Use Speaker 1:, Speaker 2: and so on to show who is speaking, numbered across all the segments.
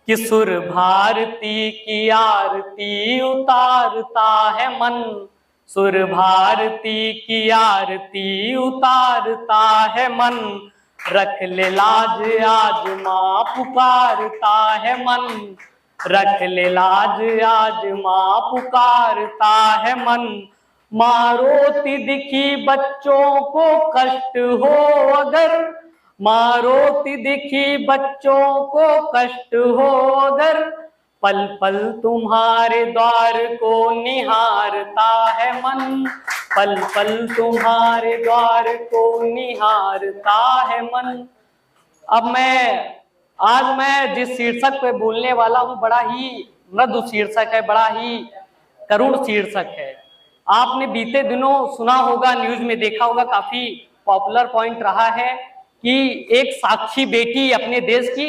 Speaker 1: कि सुर भारती की आरती उतारता है मन, सुर भारती की आरती उतारता है मन, रख ले लाज आज माँ पुकारता है मन, रख ले लाज आज माँ पुकारता है मन। माँ रोती दिखी बच्चों को कष्ट हो अगर, माँ रोती दिखी बच्चों को कष्ट हो अगर, पल पल तुम्हारे द्वार को निहारता है मन, पल पल तुम्हारे द्वार को निहारता है मन। अब मैं जिस शीर्षक पे बोलने वाला हूँ बड़ा ही मृदु शीर्षक है, बड़ा ही करुण शीर्षक है। आपने बीते दिनों सुना होगा, न्यूज में देखा होगा, काफी पॉपुलर पॉइंट रहा है कि एक साक्षी बेटी अपने देश की,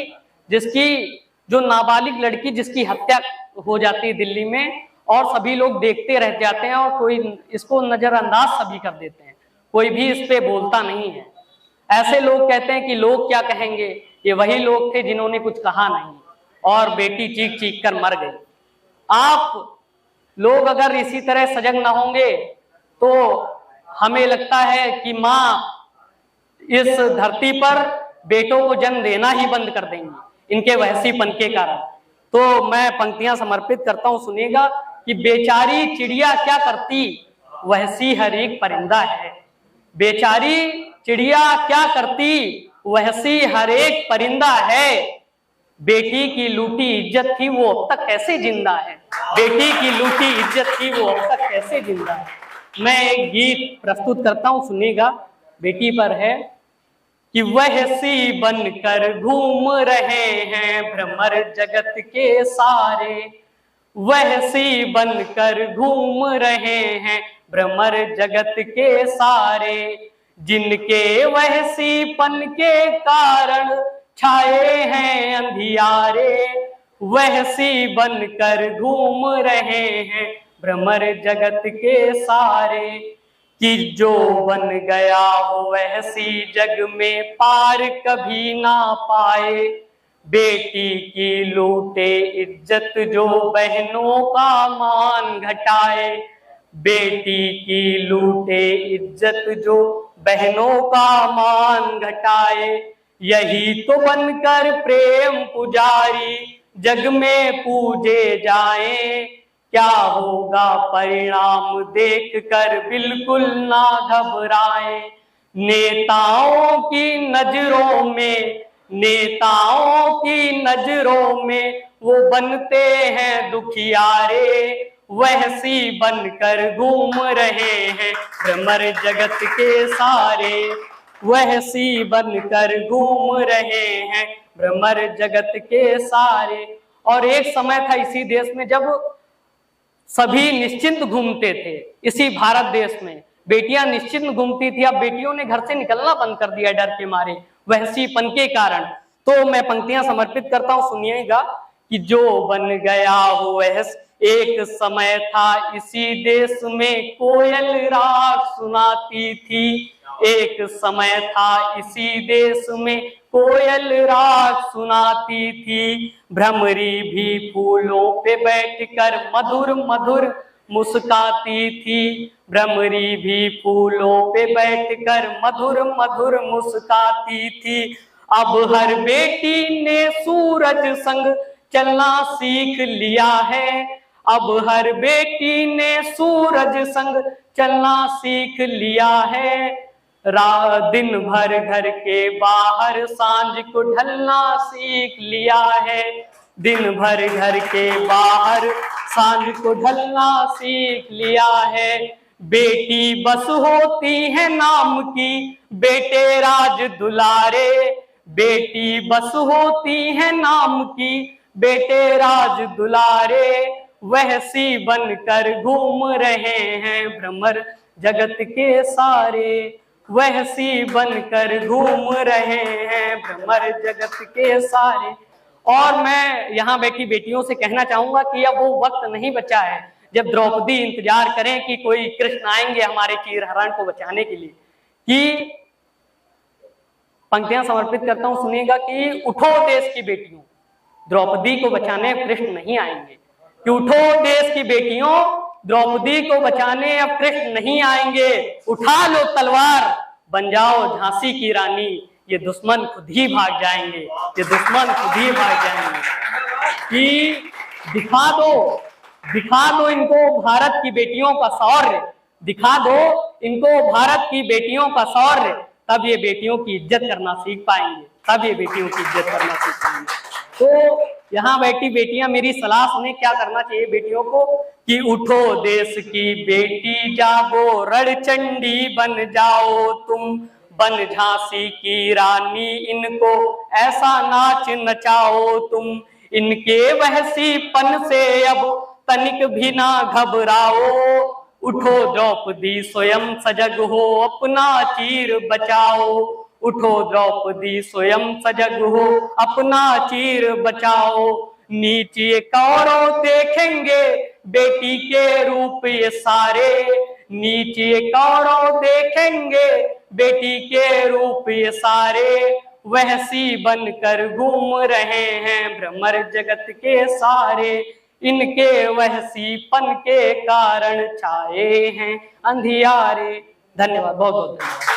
Speaker 1: जिसकी जो नाबालिग लड़की जिसकी हत्या हो जाती है दिल्ली में, और सभी लोग देखते रह जाते हैं और कोई इसको नजरअंदाज सभी कर देते हैं, कोई भी इस पे बोलता नहीं है। ऐसे लोग कहते हैं कि लोग क्या कहेंगे, ये वही लोग थे जिन्होंने कुछ कहा नहीं और बेटी चीख चीख कर मर गई। आप लोग अगर इसी तरह सजग ना होंगे तो हमें लगता है कि माँ इस धरती पर बेटों को जन्म देना ही बंद कर देंगी इनके वहसीपन के कारण। तो मैं पंक्तियां समर्पित करता हूं, सुनिएगा कि बेचारी चिड़िया क्या करती वहसी हर एक परिंदा है, बेचारी चिड़िया क्या करती वहसी हर एक परिंदा है, बेटी की लूटी इज्जत थी वो अब तक कैसे जिंदा है, बेटी की लूटी इज्जत थी वो अब तक कैसे जिंदा है। मैं एक गीत प्रस्तुत करता हूं, सुनिएगा, बेटी पर है कि वहसी बनकर घूम रहे हैं भ्रमर जगत के सारे, वहसी बनकर घूम रहे हैं भ्रमर जगत के सारे, जिनके वहसीपन के कारण छाए हैं अंधियारे, वहसी बनकर घूम रहे हैं भ्रमर जगत के सारे, कि जो बन गया हो वहसी जग में पार कभी ना पाए, बेटी की लूटे इज्जत जो बहनों का मान घटाए, बेटी की लूटे इज्जत जो बहनों का मान घटाए, यही तो बनकर प्रेम पुजारी जग में पूजे जाएं, क्या होगा परिणाम देखकर बिल्कुल ना घबराएं, नेताओं की नजरों में, नेताओं की नजरों में वो बनते हैं दुखियारे, वहसी बनकर घूम रहे हैं भ्रमर जगत के सारे, वहसी बनकर घूम रहे हैं भ्रमर जगत के सारे। और एक समय था इसी देश में जब सभी निश्चिंत घूमते थे, इसी भारत देश में बेटियां निश्चिंत घूमती थी। अब बेटियों ने घर से निकलना बंद कर दिया डर के मारे, वहसीपन के कारण। तो मैं पंक्तियां समर्पित करता हूं, सुनिएगा कि जो बन गया हो वह, एक समय था इसी देश में कोयल राग सुनाती थी, एक समय था इसी देश में कोयल राग सुनाती थी, भ्रमरी भी फूलों पे बैठकर मधुर मधुर मुस्काती थी, भ्रमरी भी फूलों पे बैठकर मधुर मधुर मुस्काती थी। अब हर बेटी ने सूरज संग चलना सीख लिया है, अब हर बेटी ने सूरज संग चलना सीख लिया है, दिन भर घर के बाहर सांझ को ढलना सीख लिया है, दिन भर घर के बाहर सांझ को ढलना सीख लिया है, बेटी बस होती है नाम की बेटे राज दुलारे, बेटी बस होती है नाम की बेटे राज दुलारे, वहसी बनकर घूम रहे हैं भ्रमर जगत के सारे, वहसी बनकर घूम रहे हैं भ्रमर जगत के सारे। और मैं यहाँ बैठी बेटियों से कहना चाहूंगा कि अब वो वक्त नहीं बचा है जब द्रौपदी इंतजार करें कि कोई कृष्ण आएंगे हमारे चीरहरण को बचाने के लिए। कि पंक्तियां समर्पित करता हूं, सुनिएगा कि उठो देश की बेटियों, द्रौपदी को बचाने कृष्ण नहीं आएंगे। कि उठो देश की बेटियों, द्रौपदी को बचाने अब कृष्ण नहीं आएंगे। उठा लो तलवार, बन जाओ झांसी की रानी। ये दुश्मन खुद ही भाग जाएंगे, ये दुश्मन खुद ही भाग जाएंगे। कि दिखा दो इनको भारत की बेटियों का शौर्य, दिखा दो इनको भारत की बेटियों का शौर्य, तब ये बेटियों की इज्जत करना सीख पाएंगे, तब ये बेटियों की इज्जत करना सीख पाएंगे। तो यहाँ बैठी बेटियां मेरी सलाह सुने, क्या करना चाहिए बेटियों को? कि उठो देश की बेटी जागो, रणचंडी बन जाओ तुम, बन झांसी की रानी, इनको ऐसा नाच नचाओ तुम। इनके वहसीपन से अब तनिक भी ना घबराओ, उठो द्रौपदी स्वयं सजग हो, अपना चीर बचाओ। उठो द्रौपदी स्वयं सजग हो, अपना चीर बचाओ। नीचे कौरव देखेंगे बेटी के रूप ये सारे, नीचे कौरव देखेंगे बेटी के रूप ये सारे। वहसी बनकर घूम रहे हैं भ्रमर जगत के सारे, इनके वहसीपन के कारण छाए हैं अंधियारे। धन्यवाद, बहुत बहुत धन्यवाद।